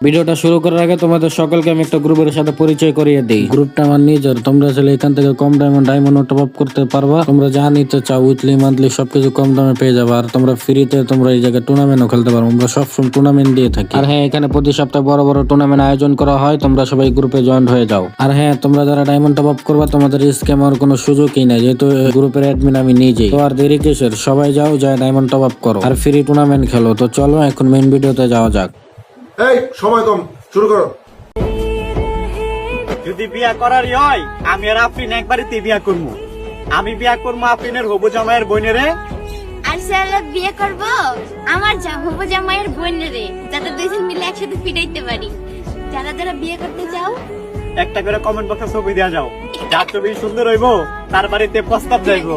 ভিডিওটা শুরু করার আগে তোমাদের সকলকে আমি একটা গ্রুপের সাথে পরিচয় করিয়ে দিই। গ্রুপটা আমার নিজের, তোমরা চাইলে এখান থেকে কম ডায়মন্ড টপ আপ করতে পারবা। তোমরা যা নিতে চাও উইকলি মান্থলি সবকিছু কম দামে পেয়ে যাবে। আর তোমরা ফ্রিতে তোমরা এই জায়গায় টুর্নামেন্টও খেলতে পারো। আমরা সবসময় টুর্নামেন্ট দিয়ে থাকি। আর হ্যাঁ, এখানে প্রতি সপ্তাহে বড় বড় টুর্নামেন্ট আয়োজন করা হয়। তোমরা সবাই গ্রুপে জয়েন হয়ে যাও। আর হ্যাঁ, তোমরা যারা ডায়মন্ড টপ আপ করবা তোমাদের স্ক্যাম হওয়ার কোনো সুযোগই নাই, যেহেতু গ্রুপের অ্যাডমিন আমি নিজেই। তো আর দেরি কিসের, সবাই যাও, যায় ডায়মন্ড টপ আপ করো আর ফ্রি টুর্নামেন্ট খেলো। তো চলো এখন মেইন ভিডিওতে যাওয়া যাক। এই সময় কম, শুরু করো। যদি বিয়া করারই হয় আমি আর আফরিন একবারেতে বিয়া করবো। আমি বিয়া করবো আফরিনের হবু জামাইয়ের বোনেরে। আর স্যার বিয়ে করব আমার হবু জামাইয়ের বোনেরে, যাতে দুইজন মিলে একসাথে ফিরাইতে পারি। যারা যারা বিয়ে করতে চাও একটা করে কমেন্ট বক্সে ছবি দেওয়া যাও, যার ছবি সুন্দর হইব তার বাড়িতে প্রস্তাব যাইবো।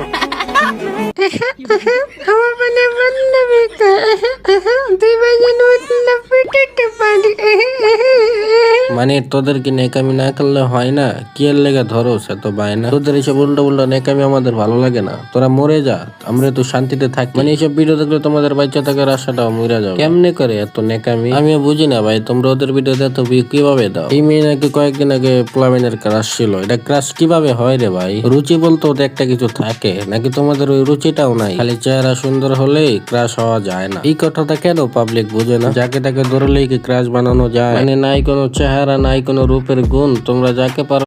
আমার মনে বান্ধবী তুই বাজে না পেটে পারি। মানে তোদের কি নেকামি না করলে হয় না? কি এর লেগে ধরো সে তো বায় না। তোদের এইসব উল্টো উল্টো নেকামি আমাদের ভালো লাগে না। তোরা মরে যা, আমরা তো শান্তিতে থাকি। মানে এইসব ভিডিও দেখলে তোমাদের বাচ্চা থাকার আশাটাও মরে যাবে। কেমনে করে এত নেকামি আমিও বুঝি না ভাই। তোমরা ওদের ভিডিওতে এত ভিউ কিভাবে দাও? এই মেয়ে নাকি কয়েকদিন আগে প্লামেনের ক্রাশ ছিল। এটা ক্রাশ কিভাবে হয় রে ভাই? রুচি বলতে ওদের একটা কিছু থাকে নাকি? তোমাদের ওই রুচিটাও নাই? খালি চেহারা সুন্দর হলেই ক্রাশ হওয়া যায় না। এই কথাটা কেন পাবলিক বুঝে না? যাকে তাকে ধরলেই কি ক্রাশ বানানো যায়? মানে নাই কোনো চেহারা, নাই কোনো রূপের গুণ, তোমরা যাকে পারো